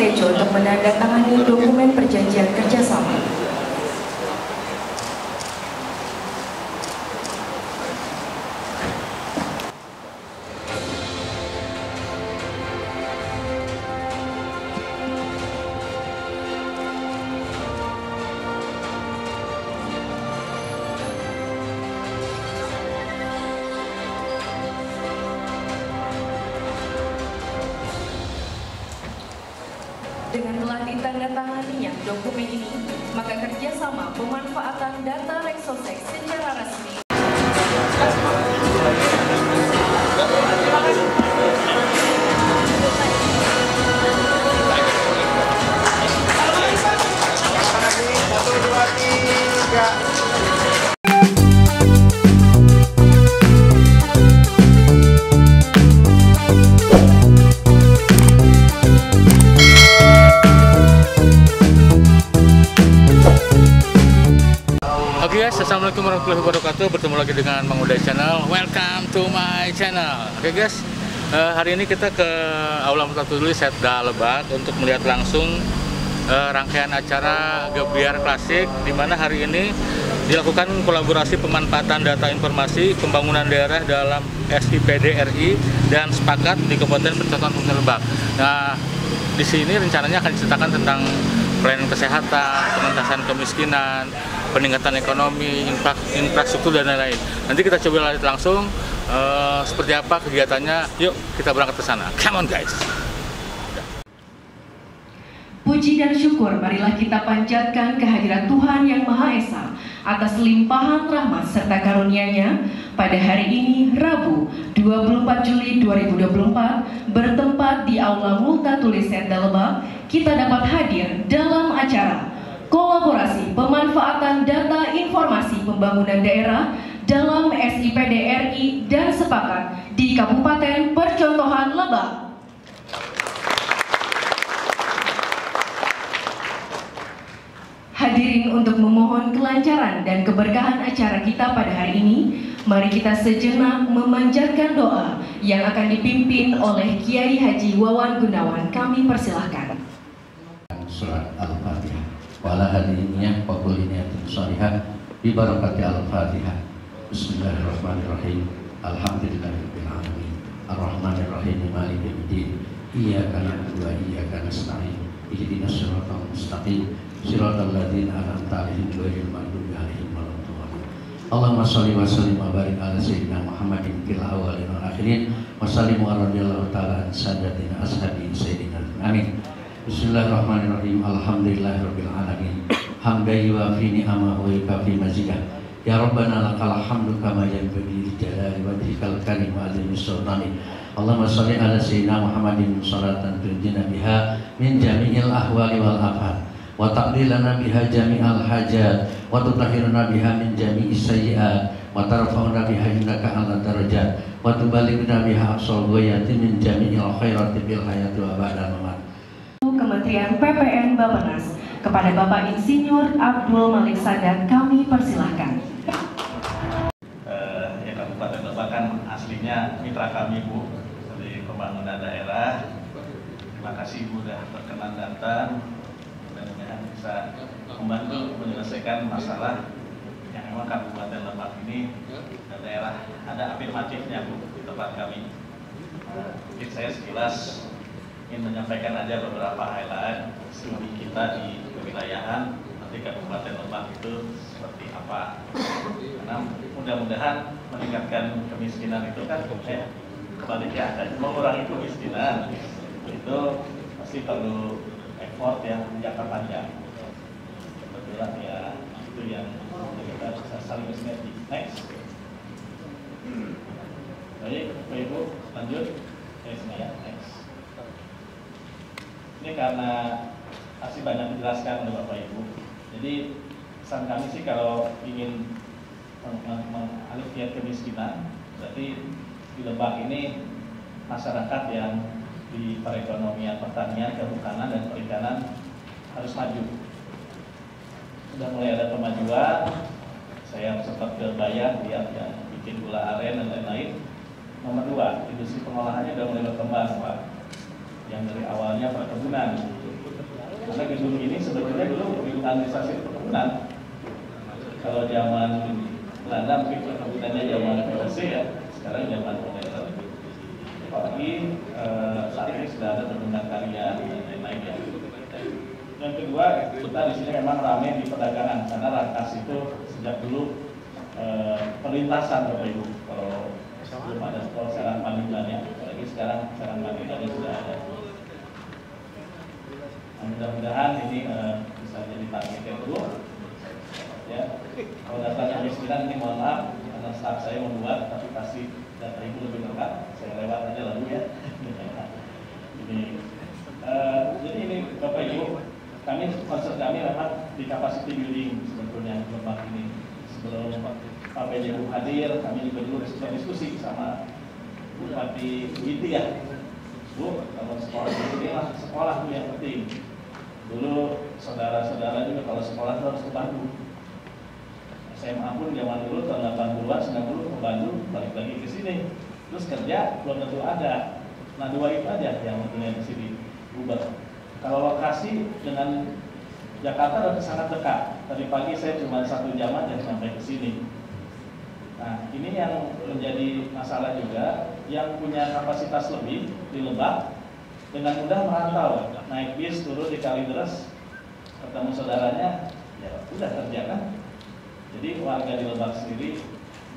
Tejo untuk menandatangani dokumen perjanjian kerjasama. Dengan telah ditandatanganinya dokumen ini, maka kerjasama pemanfaatan data Lexosec secara resmi Assalamualaikum warahmatullahi wabarakatuh. Bertemu lagi dengan Mang Uday Channel. Welcome to my channel. Oke guys, hari ini kita ke Aula Multatuli Setda Lebak untuk melihat langsung rangkaian acara Gebiar Klasik, di mana hari ini dilakukan kolaborasi pemanfaatan data informasi pembangunan daerah dalam SIPD RI dan sepakat di Kabupaten Percontohan Provinsi Lebak. Nah, di sini rencananya akan diceritakan tentang pelayanan kesehatan, pengentasan kemiskinan, peningkatan ekonomi, infrastruktur dan lain-lain. Nanti kita coba lihat langsung seperti apa kegiatannya. Yuk kita berangkat ke sana. Come on guys. Puji dan syukur marilah kita panjatkan kehadirat Tuhan Yang Maha Esa atas limpahan rahmat serta karunia-Nya pada hari ini Rabu 24 Juli 2024 bertempat di Aula Multatuli Setda Lebak. Kita dapat hadir dalam acara kolaborasi pemanfaatan data informasi pembangunan daerah dalam SIPD RI dan sepakat di Kabupaten Percontohan Lebak. Hadirin, untuk memohon kelancaran dan keberkahan acara kita pada hari ini, mari kita sejenak memanjatkan doa yang akan dipimpin oleh Kiai Haji Wawan Gunawan. Kami persilahkan. Surat Al-Fatihah. Wala hadiniya wa kulli niyatin shalihah bi barakati Al-Fatihah. Bismillahirrahmanirrahim. Alhamdulillahirabbil alamin. Arrahmanir rahim maliki yaumiddin. Iyyaka na'budu wa iyyaka nasta'in. Ihdinas siratal mustaqim. Siratal ladzina an'amta 'alaihim ghairil maghdubi 'alaihim waladdallin. Allahumma shalli wa sallim wa barik ala sayyidina Muhammadin fil awwalin wal akhirin wa sallim wa radhiyallahu ta'ala an sadatina ashabi sayyidina. Amin. Bismillahirrahmanirrahim. Alhamdulillahirabbil alamin. Hamdan yuwafi ni'amahu wa yukafi mazidah. Ya Rabbana lakal hamdu kama yanbaghi li jalali wajhikal karim wa 'azimi sultanik. Allahumma shalli ala sayyidina Muhammadin shalatan tunjina biha min jami'il ahwali wal afat wa taqdilana biha jami'al hajat wa tutahhiruna biha min jami'is sayyi'at wa tarfa'una biha innaka 'ala darajat wa tubalighna biha aqsal ghayati min jami'il khairati bil hayati wa ba'dal mamat. Kementerian PPN Bappenas, kepada Bapak Insinyur Abdul Malik Sadat kami persilahkan. Ya, Kabupaten Lebak kan aslinya mitra kami Bu dari pembangunan daerah. Terima kasih Bu sudah berkenan datang. Mudah-mudahan bisa membantu menyelesaikan masalah yang memang Kabupaten Lebak ini daerah ada afirmatifnya Bu di tempat kami. Mungkin saya sekilas ingin menyampaikan aja beberapa highlight studi kita di kewilayahan nanti Kabupaten Lebak itu seperti apa, karena mudah-mudahan meningkatkan kemiskinan itu kan kembali ya, mengurangi kemiskinan itu pasti perlu effort yang jangka panjang. Kebetulan ya itu yang kita bisa saling bersinergi. Next. Baik, Bapak Ibu lanjut. Ya, next. Ini karena masih banyak dijelaskan oleh Bapak Ibu. Jadi pesan kami sih kalau ingin mengalihkan kemiskinan, berarti di Lebak ini masyarakat yang di perekonomian pertanian, kehutanan dan perikanan harus maju. Sudah mulai ada kemajuan. Saya sempat ke Bayan lihat yang bikin gula aren dan lain-lain. Nomor 2, industri pengolahannya sudah mulai berkembang Pak. Yang dari awalnya perkebunan Karena gedung ini sebetulnya dulu gedung administrasi perkebunan. Kalau zaman Belanda mungkin perkebunannya zaman POC ya, sekarang zaman modern. Apalagi saat ini sudah ada perkebunan karya dan lain-lain ya. Yang kedua, kita di sini memang ramai di perdagangan karena Rangkas itu sejak dulu perlintasan Bapak Ibu. Kalau belum ada sekarang Pandeglang, apalagi sekarang Pandeglang sudah ada. Nah, mudah-mudahan ini bisa jadi target yang dulu. Ya, kalau data kemiskinan ini mohon maaf karena staff saya membuat, tapi pasti data Ibu lebih lengkap. Saya lewat aja lalu ya. Jadi ini Bapak Ibu, concern kami memang di capacity building sebetulnya Lebak ini. Sebelum Pak PJ hadir, kami juga dulu diskusi sama Bupati Widi ya. Bu, kalau sekolah ini lah sekolah itu yang penting. Dulu saudara-saudara juga kalau sekolah itu harus ke Bandung. SMA pun zaman dulu tahun 80-an, 90 ke Bandung, balik lagi ke sini. Terus kerja belum tentu ada. Nah, dua itu aja yang tentunya di sini Uber. Kalau lokasi dengan Jakarta sudah sangat dekat. Tadi pagi saya cuma 1 jam aja sampai ke sini. Nah, ini yang menjadi masalah juga, yang punya kapasitas lebih di Lebak dengan mudah merantau, naik bis turun di Kalideres, ketemu saudaranya, ya udah kerja kan. Jadi warga di Lebak sendiri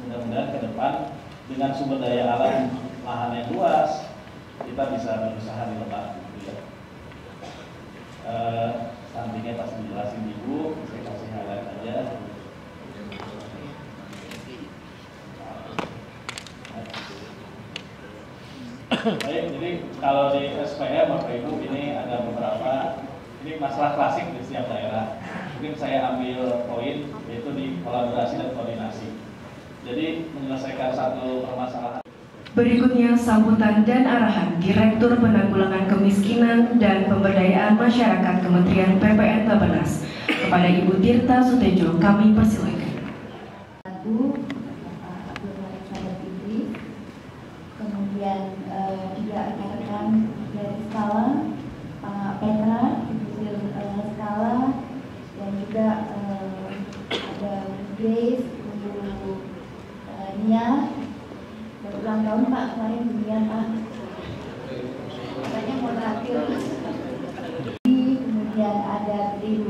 mudah-mudahan ke depan dengan sumber daya alam lahan yang luas, kita bisa berusaha di Lebak gitu ya. Sampingnya pasti dijelasin Ibu, saya kasih highlight aja. Baik, jadi kalau di SPM Bapak Ibu ini ada beberapa, ini masalah klasik di setiap daerah. Mungkin saya ambil poin yaitu di kolaborasi dan koordinasi. Jadi menyelesaikan satu permasalahan. Berikutnya sambutan dan arahan Direktur Penanggulangan Kemiskinan dan Pemberdayaan Masyarakat Kementerian PPN Bappenas kepada Ibu Tirta Sutejo, kami persilakan. Kemudian juga rekan-rekan dari Skala, Pak Petra, Ibu Skala, dan juga ada Grace, Ibu Nia. Ulang tahun Pak kemarin dunia Pak, katanya mau terakhir. Kemudian ada tim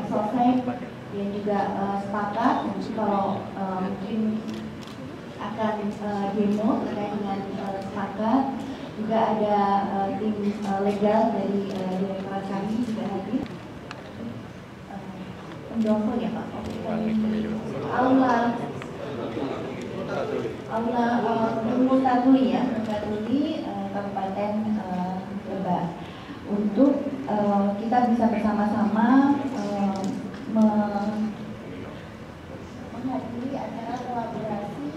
Sosek yang juga sepakat kalau mungkin akan demo terkait dengan sepakat. Juga ada tim legal dari direktorat kami juga hadir. Pendopo ya Pak, Aula Multatuli ya, Multatuli Kabupaten Lebak, untuk kita bisa bersama-sama menghadiri acara kolaborasi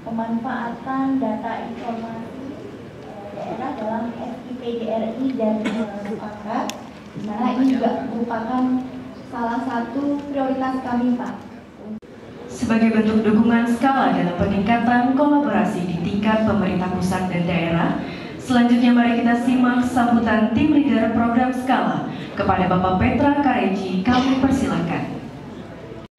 pemanfaatan data informasi daerah dalam SIPDRI dan sepakat, di mana ini juga merupakan salah satu prioritas kami Pak. Sebagai bentuk dukungan Skala dalam peningkatan kolaborasi di tingkat pemerintah pusat dan daerah, selanjutnya mari kita simak sambutan tim leader program Skala kepada Bapak Petra Kareji, kami persilakan.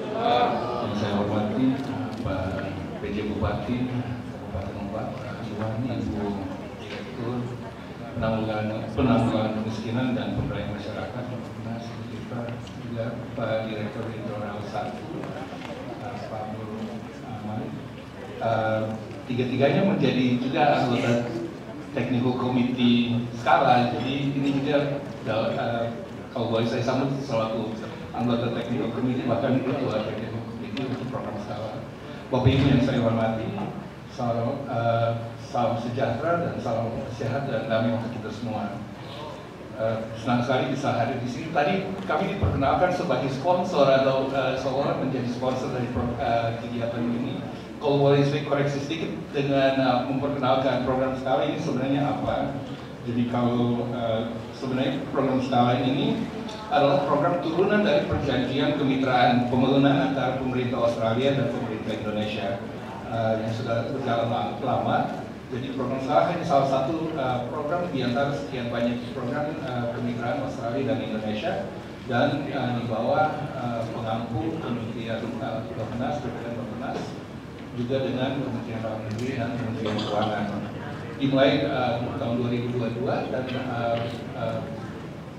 Yang saya hormati Pak PJ Bupati Kabupaten Lebak, Iwan, Ibu Direktur Penanggulangan Kemiskinan dan Pemberdayaan Masyarakat, kita juga Pak Direktur Internal 1. Pak Nur Ahmad, tiga-tiganya menjadi juga anggota Technical Committee Skala. Jadi ini juga kalau boleh saya sambut selaku anggota Technical Committee, bahkan ketua Technical Committee untuk program Skala. Bapak Ibu yang saya hormati, salam sejahtera dan salam sehat dan damai untuk kita semua. Senang sekali bisa hadir di sini. Tadi kami diperkenalkan sebagai sponsor atau seolah menjadi sponsor dari kegiatan ini. Kalau boleh saya koreksi sedikit dengan memperkenalkan program Skala ini sebenarnya apa. Jadi kalau sebenarnya program Skala ini adalah program turunan dari perjanjian kemitraan pembangunan antara pemerintah Australia dan pemerintah Indonesia yang sudah berjalan lama. Jadi program skala hanya salah satu program di antara sekian banyak program kemitraan Australia dan Indonesia, dan di bawah pengampu Kementerian Bappenas, Bappenas, juga dengan Kementerian Dalam Negeri dan Kementerian Keuangan. Dimulai tahun 2022 dan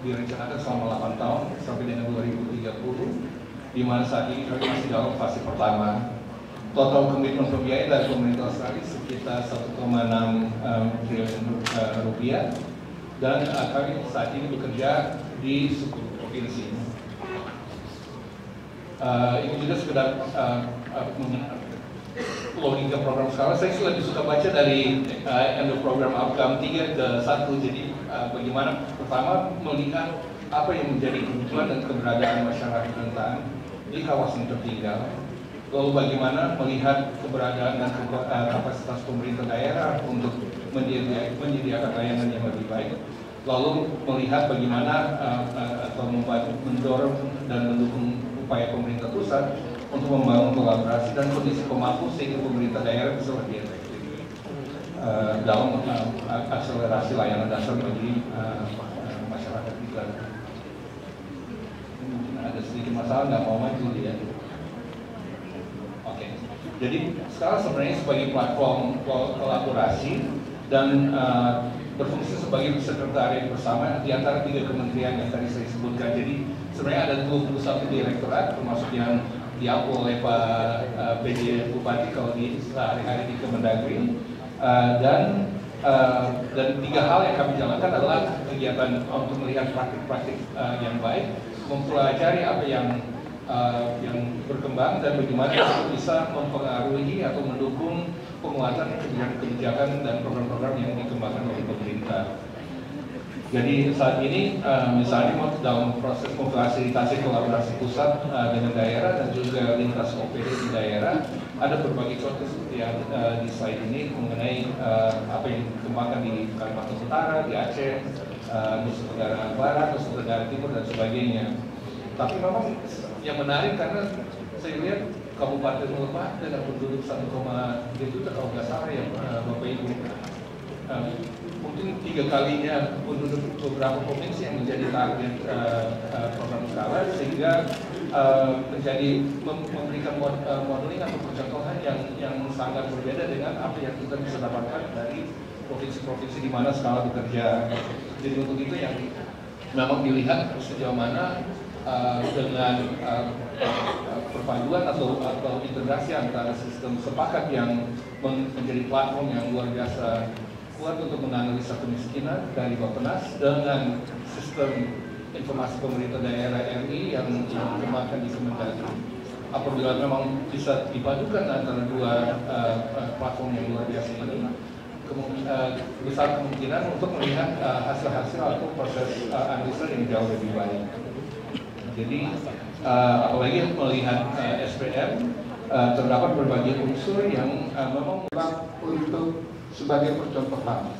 direncanakan selama 8 tahun sampai dengan 2030, di mana saat ini kami masih dalam fase pertama. Total komitmen pembiayaan dari pemerintah Australia sekitar 1,6 triliun rupiah, dan kami saat ini bekerja di 10 provinsi. Ini juga sekedar logika program skala. Saya lebih suka baca dari end program outcome 3 ke 1. Jadi bagaimana pertama melihat apa yang menjadi kebutuhan dan keberadaan masyarakat rentan di kawasan tertinggal. Lalu bagaimana melihat keberadaan dan kapasitas pemerintah daerah untuk menyediakan layanan yang lebih baik. Lalu melihat bagaimana atau mendorong dan mendukung upaya pemerintah pusat untuk membangun kolaborasi dan kondisi pemangku sehingga pemerintah daerah bisa lebih efektif dalam akselerasi layanan dasar bagi masyarakat kita. Mungkin ada sedikit masalah, nggak mau maju ya. Jadi sekarang sebenarnya sebagai platform kolaborasi dan berfungsi sebagai sekretariat bersama di antara 3 kementerian yang tadi saya sebutkan. Jadi sebenarnya ada 21 direktorat, termasuk yang diampu oleh Pak PJ Bupati kalau di sehari-hari di Kemendagri, dan 3 hal yang kami jalankan adalah kegiatan untuk melihat praktik-praktik yang baik, mempelajari apa yang berkembang dan bagaimana itu bisa mempengaruhi atau mendukung penguatan kebijakan dan program-program yang dikembangkan oleh pemerintah. Jadi saat ini misalnya dalam proses memfasilitasi kolaborasi pusat dengan daerah dan juga lintas OPD di daerah, ada berbagai contoh seperti yang di slide ini mengenai apa yang dikembangkan di Kalimantan Utara, di Aceh, Nusa Tenggara Barat, Nusa Tenggara Timur dan sebagainya. Tapi memang yang menarik karena saya lihat Kabupaten Lebak dengan penduduk 1,3 juta kalau nggak salah ya Bapak Ibu, mungkin 3 kalinya penduduk beberapa provinsi yang menjadi target program skala, sehingga menjadi memberikan modeling atau percontohan yang sangat berbeda dengan apa yang kita bisa dapatkan dari provinsi-provinsi di mana skala bekerja. Jadi untuk itu yang memang dilihat sejauh mana dengan perpaduan atau integrasi antara sistem sepakat yang menjadi platform yang luar biasa kuat untuk menganalisa kemiskinan dari Bappenas dengan sistem informasi pemerintah daerah RI yang dikembangkan di Kemendagri. Apabila memang bisa dipadukan antara 2 platform yang luar biasa ini, besar kemungkinan untuk melihat hasil-hasil atau proses analisa yang jauh lebih baik. Jadi apalagi melihat SPM, terdapat berbagai unsur yang memang untuk sebagai percontohan.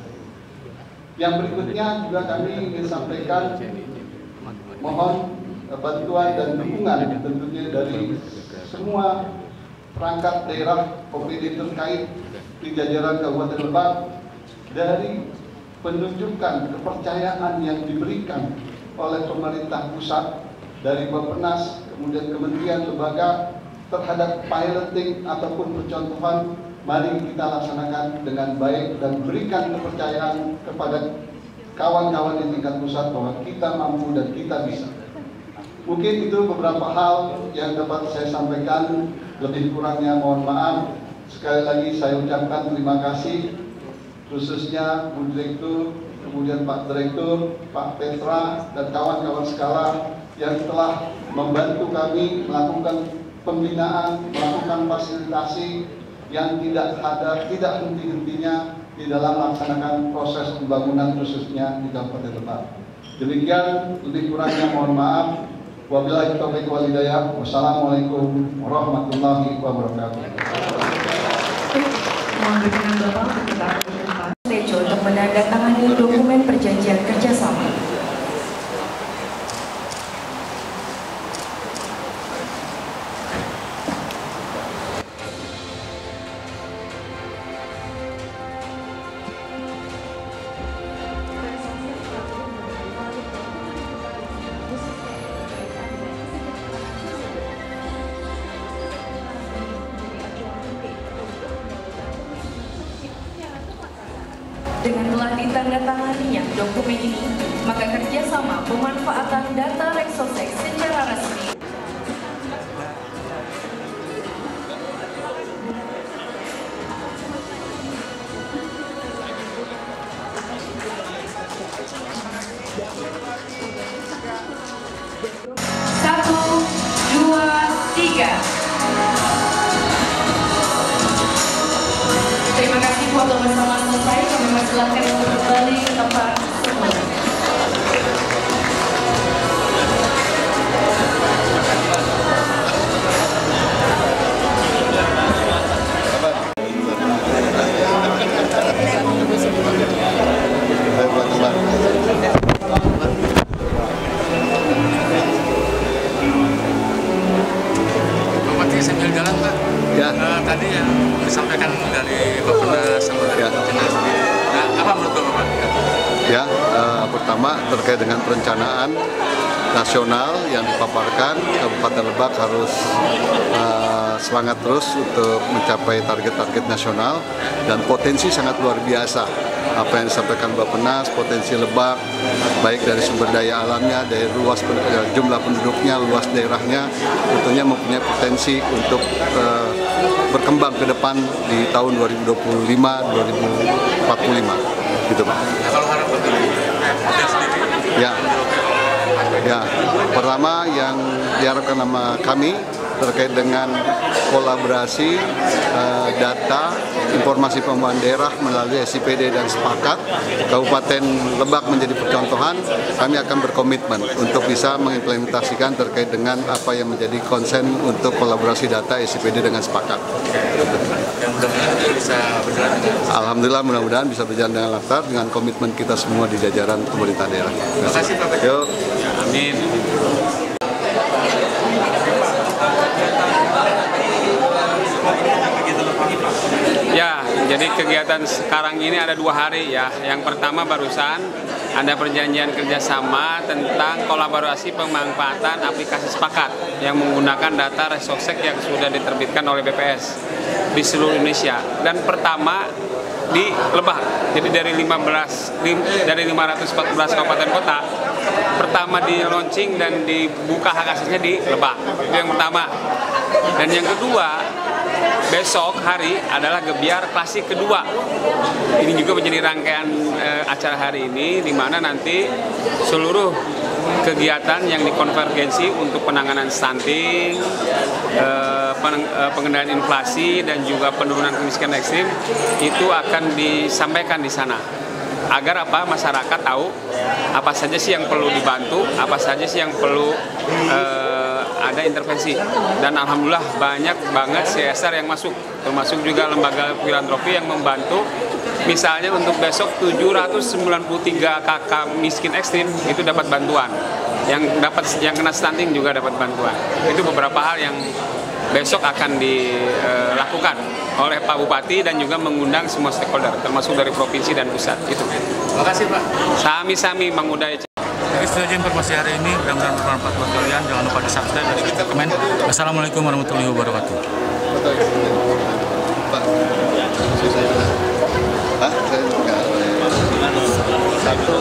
Yang berikutnya juga kami ingin sampaikan, mohon bantuan dan dukungan tentunya dari semua perangkat daerah OPD terkait di jajaran Kabupaten Lebak, dari penunjukan kepercayaan yang diberikan oleh pemerintah pusat dari Bappenas, kemudian kementerian lembaga terhadap piloting ataupun percontohan, mari kita laksanakan dengan baik dan berikan kepercayaan kepada kawan-kawan di tingkat pusat bahwa kita mampu dan kita bisa. Mungkin itu beberapa hal yang dapat saya sampaikan, lebih kurangnya mohon maaf. Sekali lagi saya ucapkan terima kasih khususnya Bu Direktur, kemudian Pak Direktur, Pak Petra dan kawan-kawan skala yang telah membantu kami melakukan pembinaan, melakukan fasilitasi yang tidak henti-hentinya di dalam melaksanakan proses pembangunan khususnya di Kabupaten Lebak. Demikian, lebih kurangnya mohon maaf. Wabillahi taufiq wal hidayah. Wassalamualaikum warahmatullahi wabarakatuh. Mohon dukungan Bapak untuk kita Tejo untuk menandatangani dokumen perjanjian kerjasama. dengan telah ditandatanganinya dokumen ini, maka kerjasama pemanfaatan data Rexosek secara resmi Terima kasih, foto bersama selesai. Kami persilakan untuk kembali ke tempat semula. Bupati sambil jalan Pak. Ya. Tadi yang disampaikan dari Bapak sama dari Ya. Nah, apa menurut Bapak? Ya, pertama terkait dengan perencanaan nasional yang dipaparkan, Kabupaten Lebak harus semangat terus untuk mencapai target-target nasional dan potensi sangat luar biasa. Apa yang disampaikan Bappenas, potensi Lebak, baik dari sumber daya alamnya, dari luas jumlah penduduknya, luas daerahnya, tentunya mempunyai potensi untuk berkembang ke depan di tahun 2025-2045, gitu Pak. Nah, kalau harapan dari sendiri? Ya, pertama yang diharapkan sama kami terkait dengan kolaborasi data informasi pengembangan daerah melalui SIPD dan sepakat Kabupaten Lebak menjadi percontohan. Kami akan berkomitmen untuk bisa mengimplementasikan terkait dengan apa yang menjadi konsen untuk kolaborasi data SIPD dengan sepakat. Yang mudah-mudahan bisa berjalan dengan Alhamdulillah, mudah-mudahan bisa berjalan dengan lancar dengan komitmen kita semua di jajaran pemerintah daerah. Terima kasih Pak. Yuk. Amin. Ya, jadi kegiatan sekarang ini ada 2 hari ya. Yang pertama barusan ada perjanjian kerjasama tentang kolaborasi pemanfaatan aplikasi sepakat yang menggunakan data Rexosek yang sudah diterbitkan oleh BPS di seluruh Indonesia. Dan pertama di Lebak, jadi dari 514 kabupaten kota, pertama di launching dan dibuka hak aksesnya di Lebak. Itu yang pertama. Dan yang kedua, besok hari adalah Gebiar Klasik kedua. Ini juga menjadi rangkaian acara hari ini, di mana nanti seluruh kegiatan yang dikonvergensi untuk penanganan stunting, pengendalian inflasi, dan juga penurunan kemiskinan ekstrim itu akan disampaikan di sana. Agar apa, masyarakat tahu apa saja sih yang perlu dibantu, apa saja sih yang perlu ada intervensi. Dan alhamdulillah banyak banget CSR yang masuk, termasuk juga lembaga filantropi yang membantu. Misalnya untuk besok 793 kakak miskin ekstrim itu dapat bantuan. Yang kena stunting juga dapat bantuan. Itu beberapa hal yang besok akan dilakukan oleh Pak Bupati dan juga mengundang semua stakeholder, termasuk dari provinsi dan pusat. Itu. Terima kasih Pak. Sami-sami Mang Udaya. Itu saja informasi hari ini, mudah-mudahan bermanfaat buat kalian. Jangan lupa di subscribe dan di komen. Wassalamualaikum warahmatullahi wabarakatuh. Hah? Saya enggak. Satu.